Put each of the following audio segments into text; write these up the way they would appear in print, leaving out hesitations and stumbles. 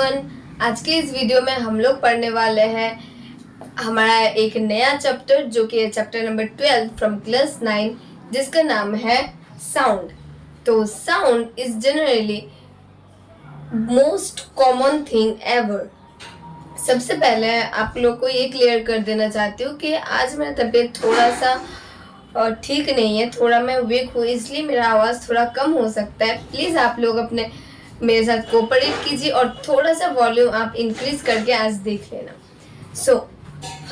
Everyone, आज के इस वीडियो में हम लोग पढ़ने वाले हैं हमारा एक नया चैप्टर जो कि है चैप्टर नंबर 12 फ्रॉम क्लास 9 जिसका नाम है साउंड। तो sound is generally most common thing ever. सबसे पहले आप लोग को ये क्लियर कर देना चाहती हूँ कि आज मेरा तबीयत थोड़ा सा ठीक नहीं है, थोड़ा मैं वीक हूँ, इसलिए मेरा आवाज़ थोड़ा कम हो सकता है। प्लीज़ आप लोग अपने मेरे साथ कोऑपरेट कीजिए और थोड़ा सा वॉल्यूम आप इंक्रीज करके आज देख लेना। सो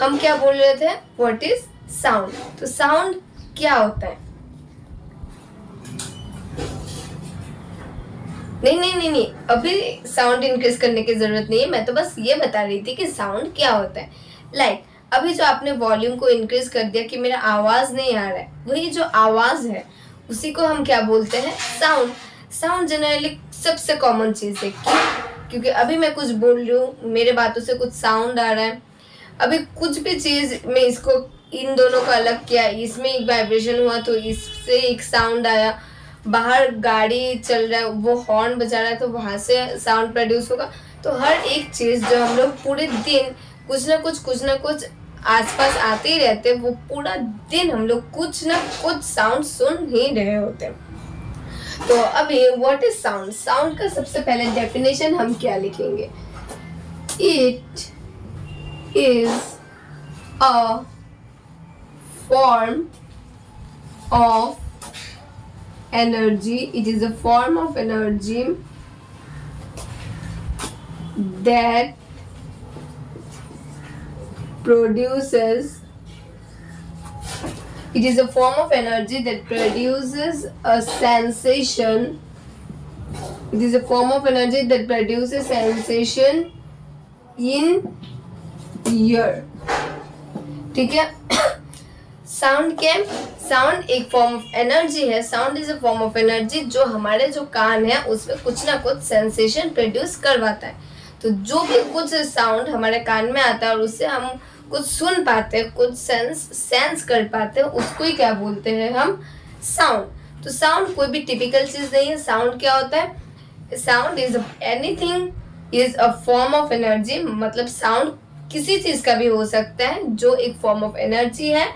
हम क्या बोल रहे थे, व्हाट इज साउंड। तो साउंड क्या होता है? नहीं, अभी साउंड इंक्रीज करने की जरूरत नहीं है, मैं तो बस ये बता रही थी कि साउंड क्या होता है। लाइक अभी जो आपने वॉल्यूम को इंक्रीज कर दिया कि मेरा आवाज नहीं आ रहा है, वही जो आवाज है उसी को हम क्या बोलते हैं, साउंड। साउंड जनरली सबसे कॉमन चीज़ है। क्यों? क्योंकि अभी मैं कुछ बोल रही हूँ, मेरे बातों से कुछ साउंड आ रहा है। अभी कुछ भी चीज़ में इसको इन दोनों को अलग किया, इसमें एक वाइब्रेशन हुआ तो इससे एक साउंड आया। बाहर गाड़ी चल रहा है, वो हॉर्न बजा रहा है तो वहाँ से साउंड प्रोड्यूस होगा। तो हर एक चीज़ जो हम लोग पूरे दिन कुछ ना कुछ आसपास आते ही रहते, वो पूरा दिन हम लोग कुछ ना कुछ साउंड सुन ही रहे होते हैं। तो अभी व्हाट इज साउंड। साउंड का सबसे पहले डेफिनेशन हम क्या लिखेंगे, it is a form of energy, it is a form of energy that produces, it is a form of energy that produces a sensation, it is a form of energy that produces sensation in ear। ठीक है। Sound क्या है? Sound एक form of energy है। Sound is a form of energy जो हमारे जो कान है उसमें कुछ ना कुछ सेंसेशन प्रोड्यूस करवाता है। तो जो भी कुछ साउंड हमारे कान में आता है और उससे हम कुछ सुन पाते हैं, कुछ सेंस कर पाते हैं, उसको ही क्या बोलते हैं हम, साउंड। तो साउंड कोई भी टिपिकल चीज नहीं है। साउंड क्या होता है? Sound is anything is a form of energy, मतलब साउंड किसी चीज का भी हो सकता है जो एक फॉर्म ऑफ एनर्जी है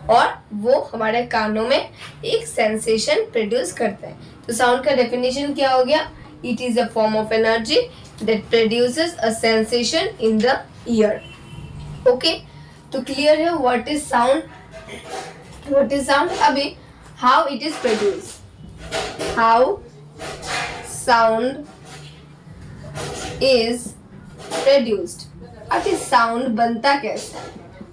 और वो हमारे कानों में एक सेंसेशन प्रोड्यूस करता है। तो साउंड का डेफिनेशन क्या हो गया, it is a form of energy that produces a sensation in the ear। okay, तो clear है what is sound, what is sound। अभी how it is produced, how sound is produced। अभी sound बनता कैसे,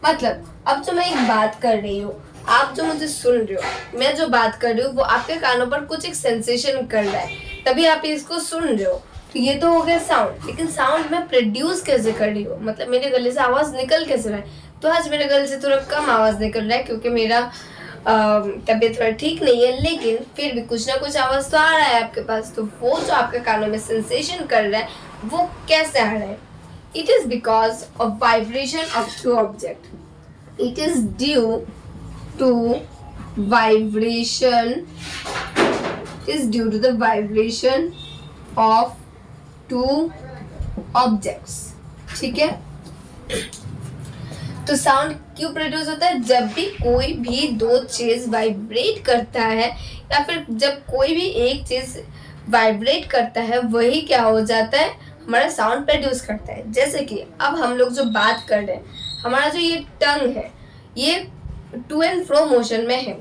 मतलब अब जो मैं एक बात कर रही हूँ, आप जो मुझे सुन रहे हो, मैं जो बात कर रही हूँ वो आपके कानों पर कुछ एक सेंसेशन कर रहा है, तभी आप इसको सुन रहे हो। तो ये तो हो गया साउंड। लेकिन साउंड मैं प्रोड्यूस कैसे कर रही हूँ, मतलब मेरे गले से आवाज़ निकल कैसे रहा है। तो आज मेरे गले से थोड़ा कम आवाज़ निकल रहा है क्योंकि मेरा तबीयत थोड़ा ठीक नहीं है, लेकिन फिर भी कुछ ना कुछ आवाज़ तो आ रहा है आपके पास। तो वो जो आपके कानों में सेंसेशन कर रहा है वो कैसे आ रहा है, it is because of vibration of two object. It is due to vibration, is due to the vibration of two objects. ठीक है। तो साउंड क्यों प्रोड्यूस होता है? जब भी कोई भी दो चीज वाइब्रेट करता है या फिर जब कोई भी एक चीज वाइब्रेट करता है वही क्या हो जाता है, हमारा साउंड प्रोड्यूस करता है। जैसे कि अब हम लोग जो बात कर रहे हैं, हमारा जो ये टंग है ये टू एंड फ्रो मोशन में है।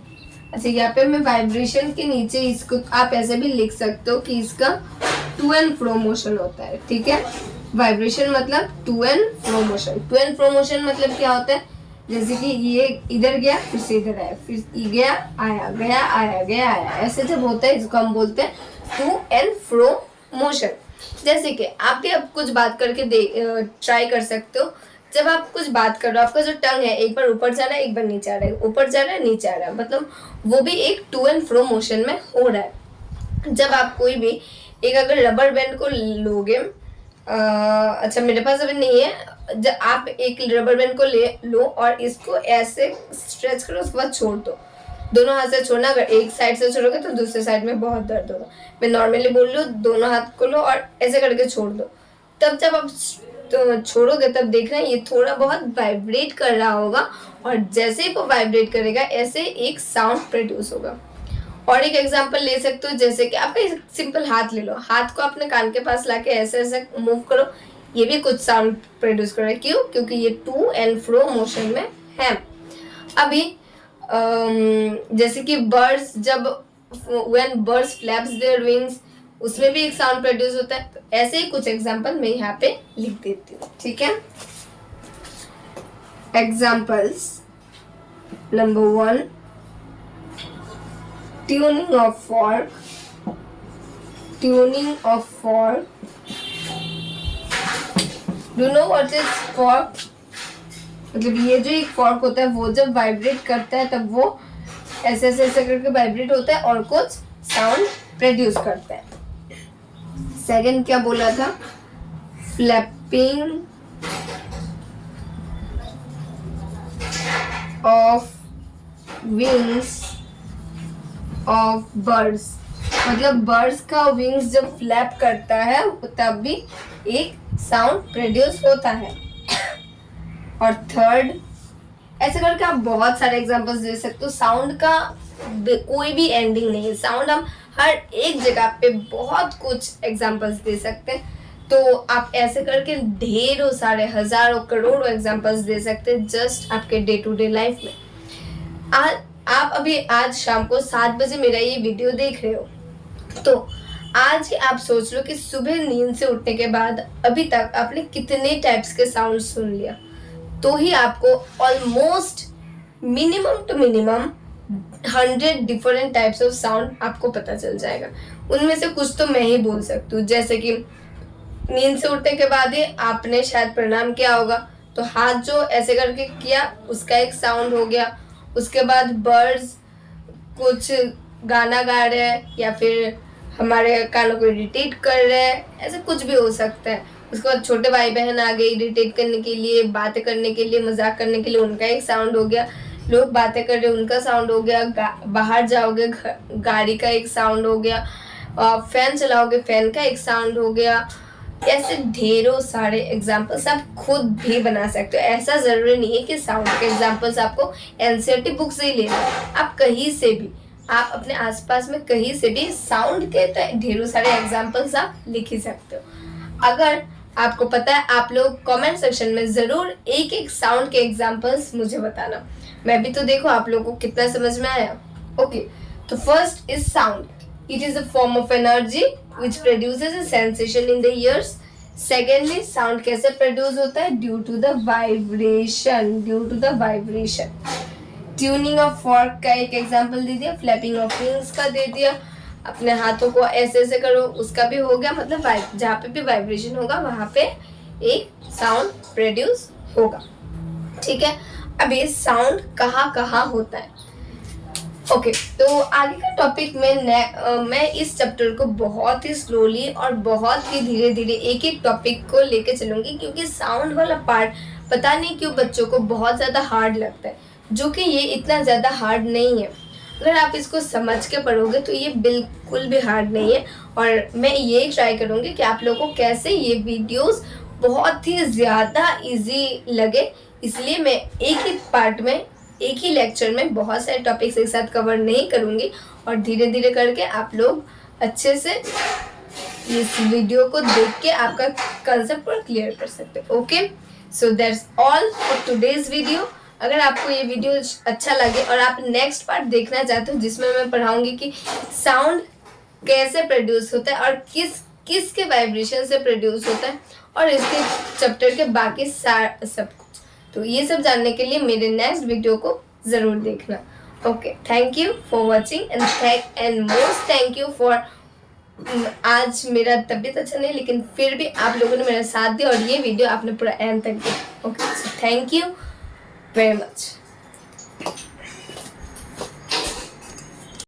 अच्छा, यहाँ पे मैं वाइब्रेशन के नीचे इसको आप ऐसे भी लिख सकते हो कि इसका टू एंड फ्रो मोशन होता है। ठीक है। वाइब्रेशन मतलब to and fro motion. To and fro motion मतलब क्या होता है, जैसे कि ये इधर गया फिर से इधर आया, फिर गया आया, गया आया, गया आया, ऐसे जब होता है इसको हम बोलते हैं टू एंड फ्रो मोशन। जैसे कि आप भी अब कुछ बात करके ट्राई कर सकते हो। जब आप कुछ बात कर रहे हो, आपका जो टंग है एक बार ऊपर जा रहा है, एक बार नीचे आ रहा है, ऊपर जा रहा है, नीचे आ रहा है, मतलब वो भी एक टू एंड फ्रो मोशन में हो रहा है। जब आप कोई भी एक अगर रबर बैंड को लोगे, अच्छा मेरे पास अभी नहीं है, जब आप एक रबर बैंड को ले लो और इसको ऐसे स्ट्रेच करो, उसके बाद छोड़ दो, दोनों हाथ से छोड़ना। अगर एक साइड से छोड़ोगे तो दूसरे साइड में बहुत दर्द होगा। मैं नॉर्मली बोल रही हूँ, दोनों हाथ को लो और ऐसे करके छोड़ दो। तब जब आप तो छोड़ोगे तब देखना ये थोड़ा बहुत वाइब्रेट कर रहा होगा, और जैसे ही वो वाइब्रेट करेगा ऐसे एक साउंड प्रोड्यूस होगा। और एक एग्जांपल ले सकते हो, जैसे कि आप एक सिंपल हाथ ले लो, हाथ को अपने कान के पास लाके ऐसे ऐसे मूव करो, ये भी कुछ साउंड प्रोड्यूस कर रहा है। क्यों? क्योंकि ये टू एंड फ्रो मोशन में है। अभी जैसे कि बर्ड्स, जब when birds flaps their wings, उसमें भी एक साउंड प्रोड्यूस होता है। तो ऐसे ही कुछ एग्जांपल मैं यहाँ पे लिख देती हूँ, ठीक है। Examples number 1, tuning of fork, tuning of fork. Do you know what is fork? मतलब ये जो एक फॉर्क होता है वो जब वाइब्रेट करता है तब वो ऐसे ऐसे ऐसे करके वाइब्रेट होता है और कुछ साउंड प्रोड्यूस करता है। सेकंड क्या बोला था? Flapping of wings of birds, मतलब बर्ड्स का विंग्स जब फ्लैप करता है तब भी एक साउंड प्रोड्यूस होता है। और थर्ड, ऐसे करके आप बहुत सारे एग्जांपल्स दे सकते हो। साउंड का कोई भी एंडिंग नहीं है, साउंड हम हर एक जगह पे बहुत कुछ एग्जांपल्स दे सकते हैं। तो आप ऐसे करके ढेरों सारे, हजारों करोड़ों एग्जांपल्स दे सकते हैं जस्ट आपके डे टू डे लाइफ में। आप अभी आज शाम को 7 बजे मेरा ये वीडियो देख रहे हो, तो आज ही आप सोच लो कि सुबह नींद से उठने के बाद अभी तक आपने कितने टाइप्स के साउंड सुन लिया। तो ही आपको almost minimum to minimum 100 different types of sound आपको पता चल जाएगा। उनमें से कुछ तो मैं ही बोल सकती हूँ, जैसे कि नींद से उठने के बाद ही आपने शायद प्रणाम किया होगा, तो हाथ जो ऐसे करके किया उसका एक साउंड हो गया। उसके बाद बर्ड्स कुछ गाना गा रहे हैं या फिर हमारे कानों को इरिटेट कर रहे हैं, ऐसे कुछ भी हो सकता है। उसके बाद छोटे भाई बहन आ गए इरिटेट करने के लिए, बातें करने के लिए, मजाक करने के लिए, उनका एक साउंड हो गया। लोग बातें कर रहे हैं उनका साउंड हो गया। बाहर जाओगे गाड़ी का एक साउंड हो गया। फैन चलाओगे फैन का एक साउंड हो गया। ऐसे ढेरों सारे एग्जाम्पल्स आप खुद भी बना सकते हो। ऐसा जरूरी नहीं है कि साउंड के एग्जाम्पल्स आपको एनसीईआरटी बुक से ही लेना है, आप कहीं से भी, आप अपने आसपास में कहीं से भी साउंड के तो ढेरों सारे एग्जाम्पल्स आप लिख ही सकते हो। अगर आपको पता है आप लोग कमेंट सेक्शन में जरूर एक एक साउंड के एग्जाम्पल्स मुझे बताना। मैं भी तो देखो आप लोगों को कितना समझ में आया। ओके, तो first is sound. It is a form of energy which produces a sensation in the ears. Secondly, sound कैसे produce होता है? Due to the vibration. Due to the vibration. Tuning of fork का एक example दे दिया, flapping of wings का दे दिया, अपने हाथों को ऐसे ऐसे करो उसका भी हो गया। मतलब जहाँ पे भी वाइब्रेशन होगा वहाँ पे एक साउंड प्रोड्यूस होगा, ठीक है। अब ये साउंड कहाँ कहाँ होता है? ओके, तो आगे का टॉपिक में मैं इस चैप्टर को बहुत ही स्लोली और बहुत ही धीरे धीरे एक एक टॉपिक को लेके चलूंगी, क्योंकि साउंड वाला पार्ट पता नहीं क्यों बच्चों को बहुत ज़्यादा हार्ड लगता है, जो कि ये इतना ज़्यादा हार्ड नहीं है। अगर आप इसको समझ के पढ़ोगे तो ये बिल्कुल भी हार्ड नहीं है। और मैं ये ट्राई करूँगी कि आप लोगों को कैसे ये वीडियोस बहुत ही ज़्यादा इजी लगे, इसलिए मैं एक ही पार्ट में, एक ही लेक्चर में बहुत सारे टॉपिक्स एक साथ कवर नहीं करूँगी, और धीरे धीरे करके आप लोग अच्छे से इस वीडियो को देख के आपका कंसेप्ट पर क्लियर कर सकते हो। Okay, so that's all for today's video. अगर आपको ये वीडियो अच्छा लगे और आप नेक्स्ट पार्ट देखना चाहते हो जिसमें मैं पढ़ाऊंगी कि साउंड कैसे प्रोड्यूस होता है और किस के वाइब्रेशन से प्रोड्यूस होता है, और इसके चैप्टर के बाकी सब कुछ, तो ये सब जानने के लिए मेरे नेक्स्ट वीडियो को ज़रूर देखना। Okay, thank you for watching and most thank you for, आज मेरा तबीयत अच्छा नहीं लेकिन फिर भी आप लोगों ने मेरा साथ दिया और ये वीडियो आपने पूरा एंड तक देखा। Okay, so thank you very much.